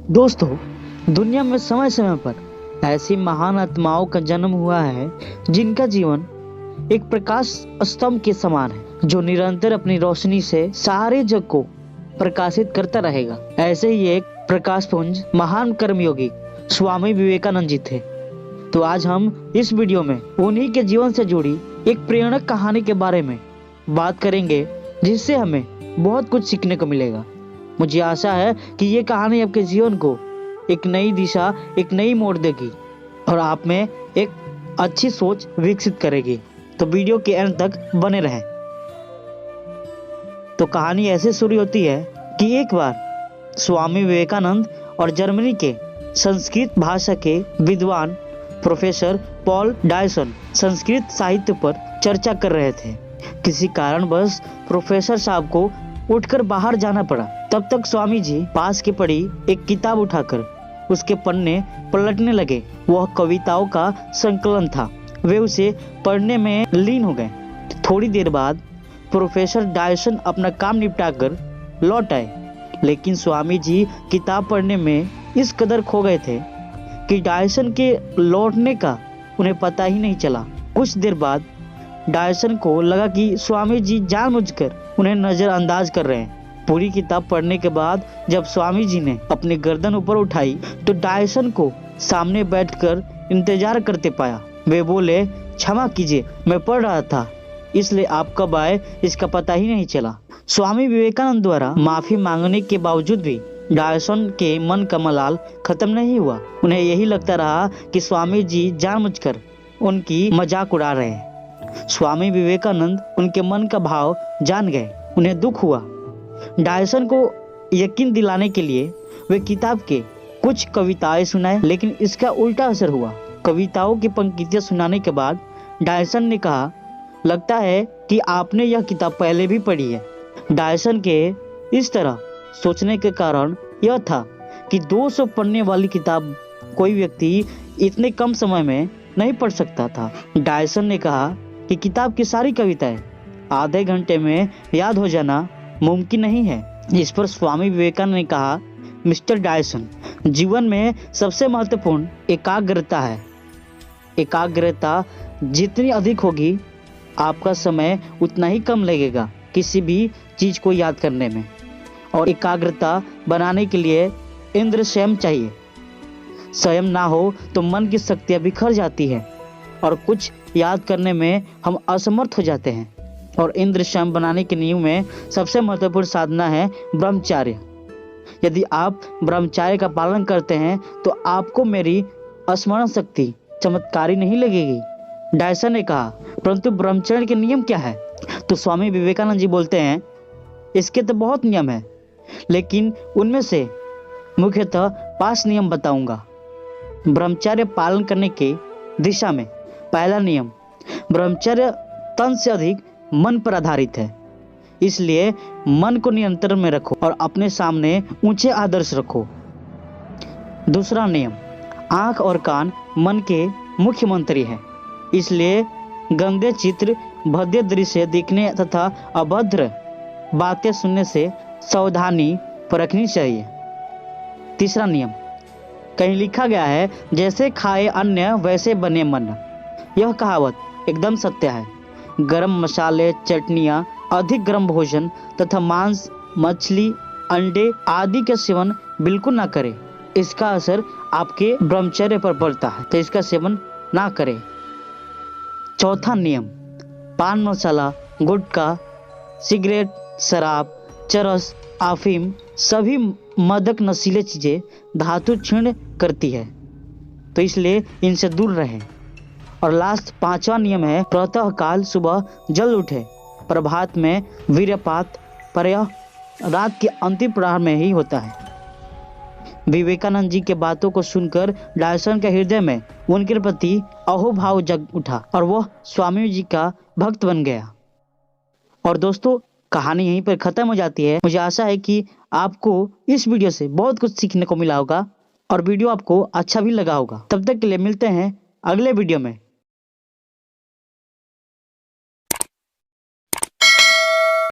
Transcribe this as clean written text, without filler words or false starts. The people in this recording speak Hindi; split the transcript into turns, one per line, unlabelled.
दोस्तों, दुनिया में समय समय पर ऐसी महान आत्माओं का जन्म हुआ है जिनका जीवन एक प्रकाश स्तंभ के समान है, जो निरंतर अपनी रोशनी से सारे जग को प्रकाशित करता रहेगा। ऐसे ही एक प्रकाश पुंज महान कर्मयोगी स्वामी विवेकानंद जी थे। तो आज हम इस वीडियो में उन्हीं के जीवन से जुड़ी एक प्रेरक कहानी के बारे में बात करेंगे, जिससे हमें बहुत कुछ सीखने को मिलेगा। मुझे आशा है कि ये कहानी आपके जीवन को एक नई दिशा, एक नई मोड़ देगी और आप में एक अच्छी सोच विकसित करेगी। तो वीडियो के अंत तक बने रहें। तो कहानी ऐसे शुरू होती है कि एक बार स्वामी विवेकानंद और जर्मनी के संस्कृत भाषा के विद्वान प्रोफेसर पॉल डायसन संस्कृत साहित्य पर चर्चा कर रहे थे। किसी कारणवश प्रोफेसर साहब को उठकर बाहर जाना पड़ा। तब तक स्वामी जी पास की पड़ी एक किताब उठाकर उसके पन्ने पलटने लगे। वह कविताओं का संकलन था। वे उसे पढ़ने में लीन हो गए। थोड़ी देर बाद प्रोफेसर डायसन अपना काम निपटाकर लौट आए, लेकिन स्वामी जी किताब पढ़ने में इस कदर खो गए थे कि डायसन के लौटने का उन्हें पता ही नहीं चला। कुछ देर बाद डायसन को लगा कि स्वामी जी जानबूझकर उन्हें नजरअंदाज कर रहे हैं। पूरी किताब पढ़ने के बाद जब स्वामी जी ने अपनी गर्दन ऊपर उठाई तो डायसन को सामने बैठकर इंतजार करते पाया। वे बोले, क्षमा कीजिए, मैं पढ़ रहा था, इसलिए आप कब आए इसका पता ही नहीं चला। स्वामी विवेकानंद द्वारा माफी मांगने के बावजूद भी डायसन के मन का मलाल खत्म नहीं हुआ। उन्हें यही लगता रहा कि स्वामी जी जानबूझकर उनकी मजाक उड़ा रहे हैं। स्वामी विवेकानंद उनके मन का भाव जान गए। उन्हें दुख हुआ। डायसन को यकीन दिलाने के लिए वे किताब के कुछ कविताएं सुनाए, लेकिन इसका उल्टा असर हुआ। कविताओं की पंक्तियां सुनाने के बाद डायसन ने कहा, लगता है कि आपने यह किताब पहले भी पढ़ी है। डायसन के इस तरह सोचने के कारण यह था कि 200 पन्ने वाली किताब कोई व्यक्ति इतने कम समय में नहीं पढ़ सकता था। डायसन ने कहा कि किताब की सारी कविताएं आधे घंटे में याद हो जाना मुमकिन नहीं है। इस पर स्वामी विवेकानंद ने कहा, मिस्टर डायसन, जीवन में सबसे महत्वपूर्ण एकाग्रता है। एकाग्रता जितनी अधिक होगी, आपका समय उतना ही कम लगेगा किसी भी चीज को याद करने में। और एकाग्रता बनाने के लिए इंद्र संयम चाहिए। संयम ना हो तो मन की शक्तियां बिखर जाती है और कुछ याद करने में हम असमर्थ हो जाते हैं। और इंद्र संयम बनाने के नियम में सबसे महत्वपूर्ण साधना है ब्रह्मचर्य। यदि आप ब्रह्मचर्य का पालन करते हैं तो आपको मेरी स्मरण शक्ति चमत्कारी नहीं लगेगी। डायसन ने कहा, परंतु ब्रह्मचर्य के नियम क्या है? तो स्वामी विवेकानंद जी बोलते हैं, इसके तो बहुत नियम है, लेकिन उनमें से मुख्यतः 5 नियम बताऊंगा ब्रह्मचर्य पालन करने के दिशा में। पहला नियम, ब्रह्मचर्य तन से अधिक मन पर आधारित है, इसलिए मन को नियंत्रण में रखो और अपने सामने ऊंचे आदर्श रखो। दूसरा नियम, आंख और कान मन के मुख्य मंत्री है, इसलिए गंदे चित्र, भद्दे दृश्य देखने तथा अभद्र बातें सुनने से सावधानी बरतनी चाहिए। तीसरा नियम, कहीं लिखा गया है, जैसे खाए अन्न वैसे बने मन। यह कहावत एकदम सत्य है। गरम मसाले, चटनियाँ, अधिक गर्म भोजन तथा मांस, मछली, अंडे आदि का सेवन बिल्कुल ना करें। इसका असर आपके ब्रह्मचर्य पर पड़ता है, तो इसका सेवन ना करें। चौथा नियम, पान मसाला, गुटखा, सिगरेट, शराब, चरस, अफीम सभी मादक नशीले चीजें धातु क्षीण करती है, तो इसलिए इनसे दूर रहें। और लास्ट 5वां नियम है, प्रातः काल सुबह जल्द उठे, प्रभात में वीर्यपात, प्रायः रात के अंतिम प्रहर में ही होता है। विवेकानंद जी के बातों को सुनकर डायसन के हृदय में उनके प्रति अहोभाव जग उठा और वह स्वामी जी का भक्त बन गया। और दोस्तों, कहानी यहीं पर खत्म हो जाती है। मुझे आशा है कि आपको इस वीडियो से बहुत कुछ सीखने को मिला होगा और वीडियो आपको अच्छा भी लगा होगा। तब तक के लिए मिलते हैं अगले वीडियो में।